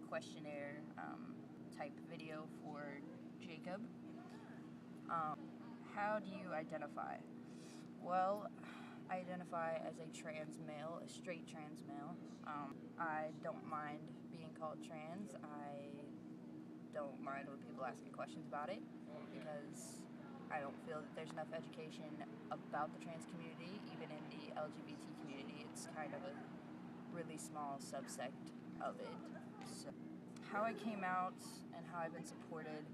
questionnaire type video for Jacob. How do you identify? Well, I identify as a trans male, a straight trans male. I don't mind being called trans. I don't mind when people ask me questions about it because I don't feel that there's enough education about the trans community. Even in the LGBT community, it's kind of a really small subsect of it. So, how I came out and how I've been supported.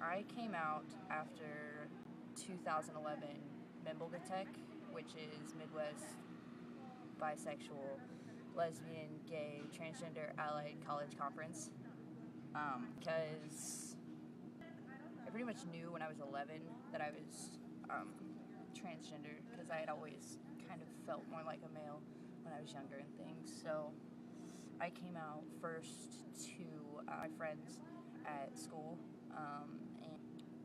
I came out after 2011 MIMBLGTEC, which is Midwest Bisexual, Lesbian, Gay, Transgender Allied College Conference. Because I pretty much knew when I was 11 that I was transgender, because I had always kind of felt more like a male when I was younger and things. So I came out first to my friends at school, and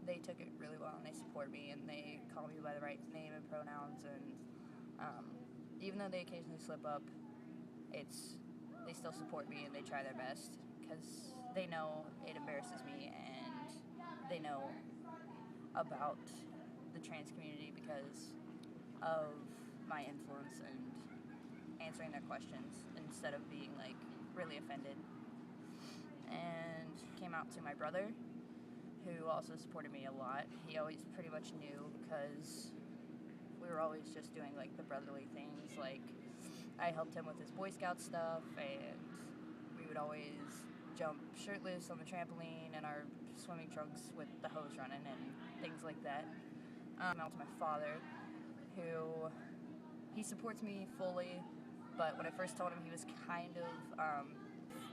they took it really well, and they support me, and they call me by the right name and pronouns, and even though they occasionally slip up, they still support me, and they try their best, because they know it embarrasses me, and they know about the trans community because of my influence and answering their questions instead of being like really offended. And came out to my brother, who also supported me a lot. He always pretty much knew, because we were always just doing like the brotherly things. Like, I helped him with his Boy Scout stuff, and we would always jump shirtless on the trampoline in our swimming trunks with the hose running and things like that. Out to my father, who he supports me fully, but when I first told him, he was kind of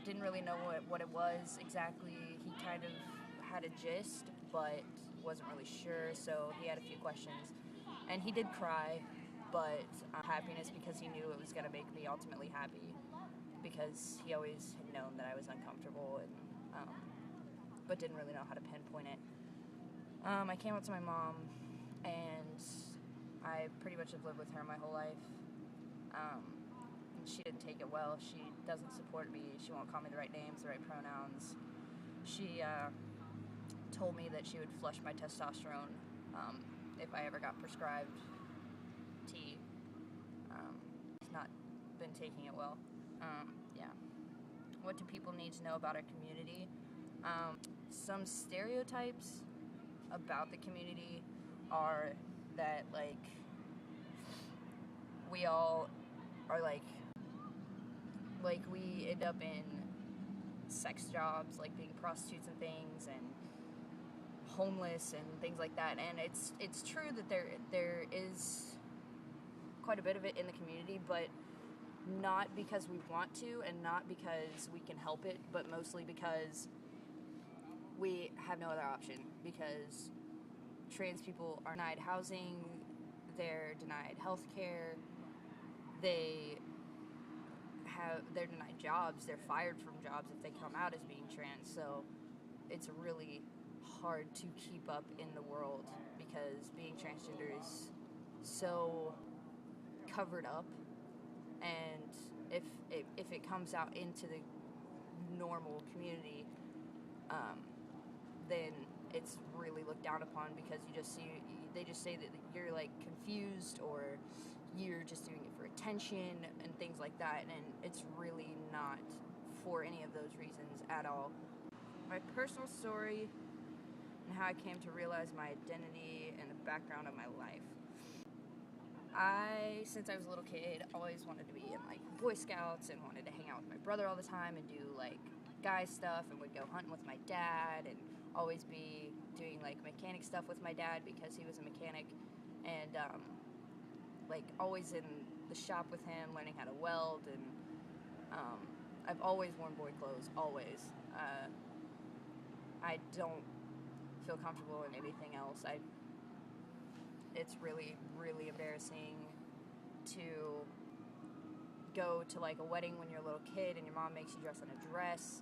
didn't really know what it was exactly. He kind of had a gist, but wasn't really sure, so he had a few questions. And he did cry, but happiness, because he knew it was going to make me ultimately happy, because he always had known that I was uncomfortable, and but didn't really know how to pinpoint it. I came out to my mom, and I pretty much have lived with her my whole life. She didn't take it well. She doesn't support me. She won't call me the right names, the right pronouns. She told me that she would flush my testosterone if I ever got prescribed tea. She's not been taking it well. Yeah. What do people need to know about our community? Some stereotypes about the community are that, like, we all are like we end up in sex jobs, like being prostitutes and things, and homeless and things like that. And it's true that there is quite a bit of it in the community, but not because we want to, and not because we can help it, but mostly because we have no other option, because trans people are denied housing, they're denied health care, they're denied jobs, they're fired from jobs if they come out as being trans. So it's really hard to keep up in the world, because being transgender is so covered up, and if it comes out into the normal community, then it's really looked down upon, because they just say that you're like confused, or you're just doing it for attention and things like that, and it's really not for any of those reasons at all. My personal story and how I came to realize my identity and the background of my life. Since I was a little kid, always wanted to be in like Boy Scouts, and wanted to hang out with my brother all the time and do like guy stuff, and would go hunting with my dad, and always be doing like mechanic stuff with my dad because he was a mechanic, and like always in the shop with him, learning how to weld, and I've always worn boy clothes, always. I don't feel comfortable in anything else. It's really, really embarrassing to go to like a wedding when you're a little kid and your mom makes you dress in a dress,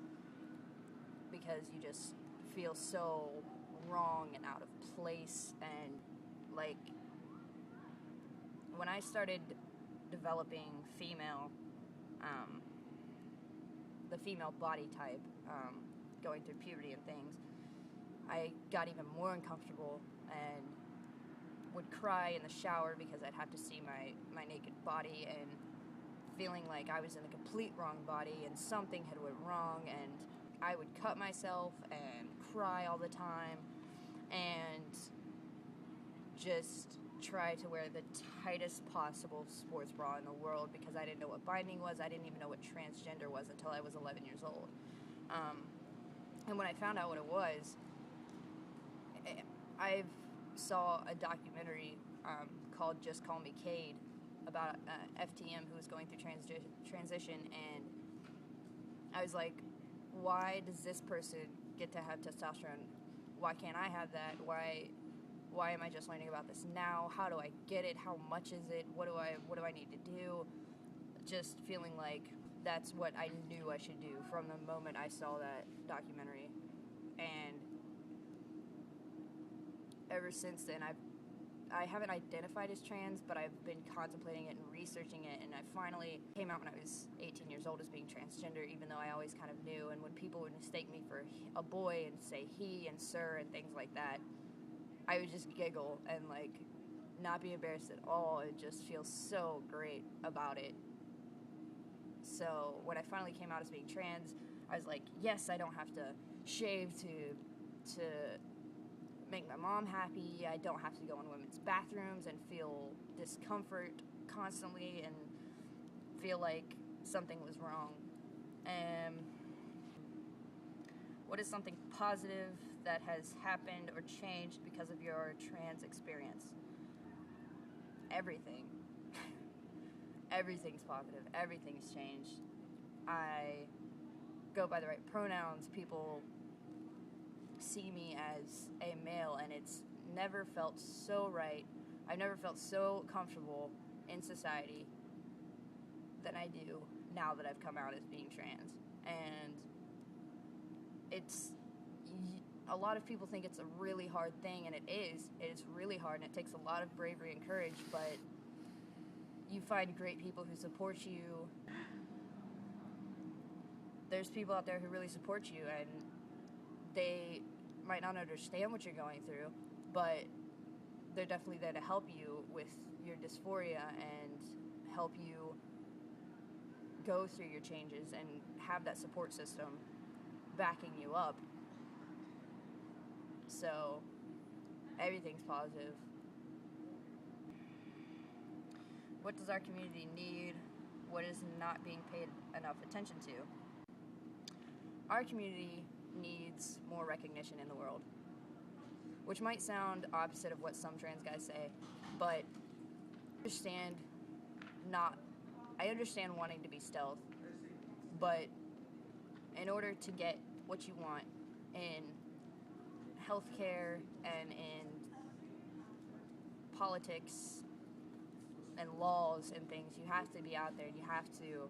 because you just feel so wrong and out of place. And like, when I started developing female, the female body type, going through puberty and things, I got even more uncomfortable and would cry in the shower because I'd have to see my naked body, and feeling like I was in the complete wrong body and something had went wrong, and I would cut myself and cry all the time and just try to wear the tightest possible sports bra in the world because I didn't know what binding was. I didn't even know what transgender was until I was 11 years old. And when I found out what it was, I saw a documentary called Just Call Me Cade about FTM who was going through transition, and I was like, why does this person get to have testosterone? Why can't I have that? Why am I just learning about this now? How do I get it? How much is it? What do I need to do? Just feeling like that's what I knew I should do from the moment I saw that documentary. And ever since then, I haven't identified as trans, but I've been contemplating it and researching it, and I finally came out when I was 18 years old as being transgender, even though I always kind of knew. And when people would mistake me for a boy and say he and sir and things like that, I would just giggle and like not be embarrassed at all. It just feels so great about it. So when I finally came out as being trans, I was like, yes, I don't have to shave to make my mom happy. I don't have to go in women's bathrooms and feel discomfort constantly and feel like something was wrong. What is something positive that has happened or changed because of your trans experience? Everything. Everything's positive. Everything's changed. I go by the right pronouns. People see me as a male, and it's never felt so right. I've never felt so comfortable in society than I do now that I've come out as being trans. And it's, a lot of people think it's a really hard thing, and it is. It is really hard, and it takes a lot of bravery and courage, but you find great people who support you. There's people out there who really support you, and they might not understand what you're going through, but they're definitely there to help you with your dysphoria and help you go through your changes and have that support system backing you up. So everything's positive. What does our community need? What is not being paid enough attention to? Our community needs more recognition in the world, which might sound opposite of what some trans guys say, but I understand wanting to be stealth, but in order to get what you want in healthcare and in politics and laws and things, you have to be out there, and you have to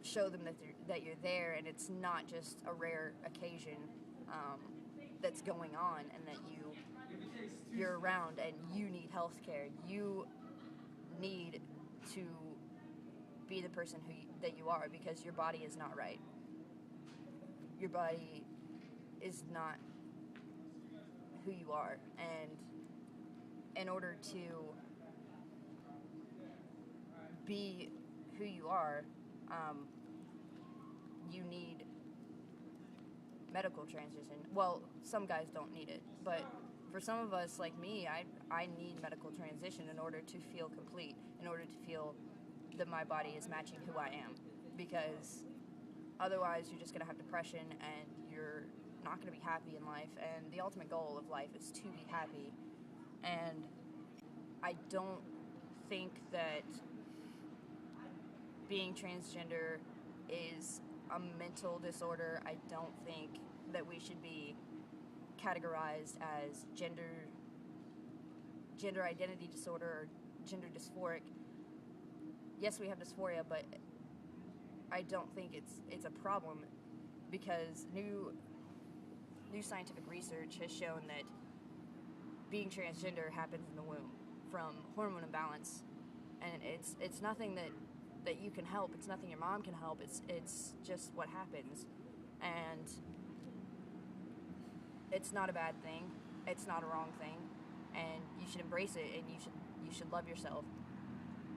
show them that you're there, and it's not just a rare occasion that's going on, and that you're around and you need health care. You need to be the person that you are, because your body is not right. Your body is not who you are, and in order to be who you are, you need medical transition. Well, some guys don't need it, but for some of us, like me, I need medical transition in order to feel complete, in order to feel that my body is matching who I am, because otherwise you're just going to have depression and you're not going to be happy in life, and the ultimate goal of life is to be happy. And I don't think that being transgender is a mental disorder. I don't think that we should be categorized as gender identity disorder or gender dysphoric. Yes, we have dysphoria, but I don't think it's a problem, because new scientific research has shown that being transgender happens in the womb from hormone imbalance, and it's nothing that that you can help. It's nothing your mom can help. It's just what happens. And it's not a bad thing. It's not a wrong thing. And you should embrace it, and you should love yourself.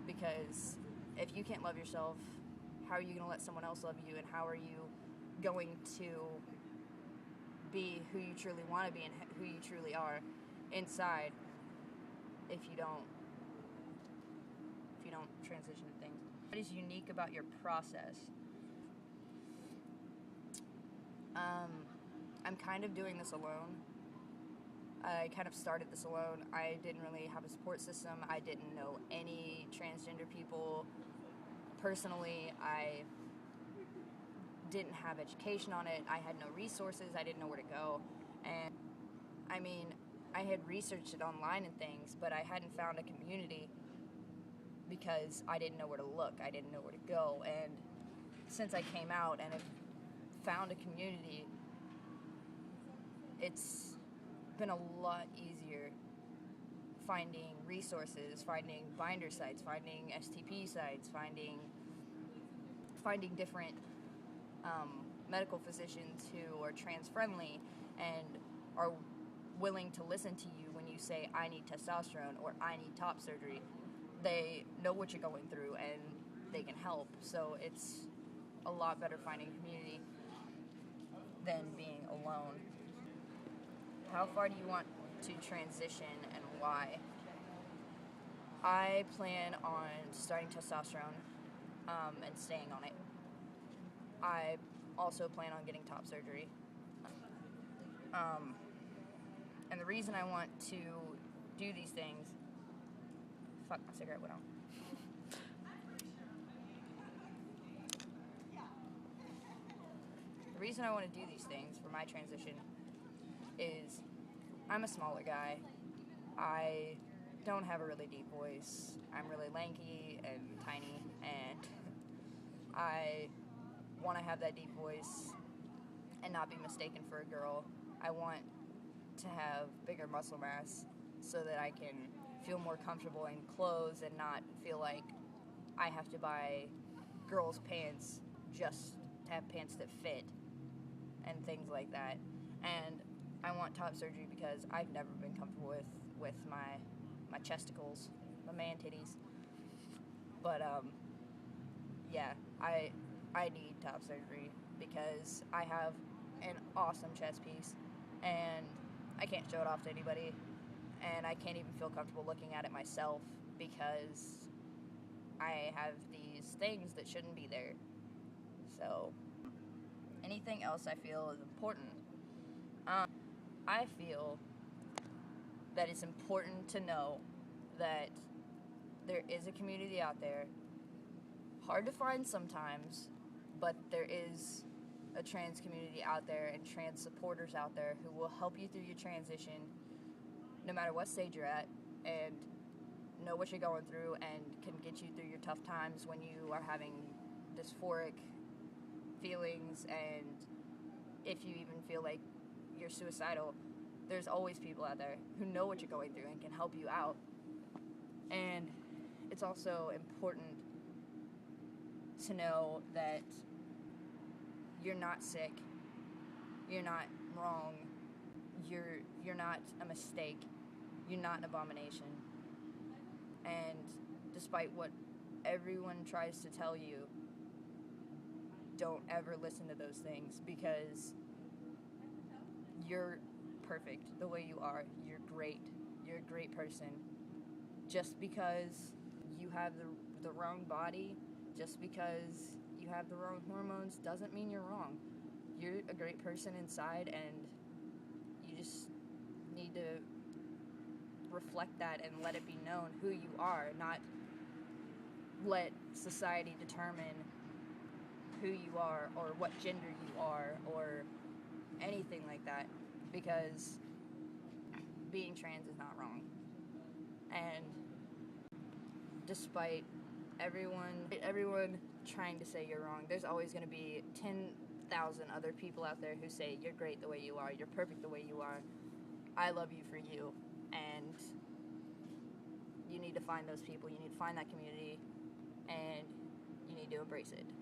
Because if you can't love yourself, how are you going to let someone else love you, and how are you going to be who you truly want to be and who you truly are inside if you don't transition to things? What is unique about your process? I'm kind of doing this alone. I kind of started this alone. I didn't really have a support system. I didn't know any transgender people personally. I didn't have education on it. I had no resources. I didn't know where to go. And I mean, I had researched it online and things, but I hadn't found a community because I didn't know where to look. I didn't know where to go. And since I came out and have found a community, it's been a lot easier finding resources, finding binder sites, finding STP sites, finding different medical physicians who are trans friendly and are willing to listen to you when you say, I need testosterone or I need top surgery. They know what you're going through and they can help. So it's a lot better finding a community than being alone. How far do you want to transition and why? I plan on starting testosterone and staying on it. I also plan on getting top surgery. And the reason I want to do these things... Fuck, my cigarette went out. The reason I want to do these things for my transition is I'm a smaller guy. I don't have a really deep voice. I'm really lanky and tiny, and I want to have that deep voice and not be mistaken for a girl. I want to have bigger muscle mass so that I can feel more comfortable in clothes and not feel like I have to buy girls' pants just to have pants that fit and things like that. And I want top surgery because I've never been comfortable with my chesticles, my man titties. But yeah, I need top surgery because I have an awesome chest piece and I can't show it off to anybody, and I can't even feel comfortable looking at it myself because I have these things that shouldn't be there. So anything else I feel is important. I feel that it's important to know that there is a community out there, hard to find sometimes, but there is a trans community out there and trans supporters out there who will help you through your transition no matter what stage you're at, and know what you're going through and can get you through your tough times when you are having dysphoric feelings, and if you even feel like you're suicidal, there's always people out there who know what you're going through and can help you out. And it's also important to know that you're not sick, you're not wrong, you're not a mistake, you're not an abomination. And despite what everyone tries to tell you, don't ever listen to those things, because you're perfect the way you are. You're great. You're a great person. Just because you have the wrong body, just because you have the wrong hormones, doesn't mean you're wrong. You're a great person inside, and you just need to reflect that and let it be known who you are, not let society determine who you are or what gender you are or anything like that, because being trans is not wrong. And despite everyone trying to say you're wrong, there's always going to be 10,000 other people out there who say you're great the way you are, you're perfect the way you are, I love you for you. And you need to find those people, you need to find that community, and you need to embrace it.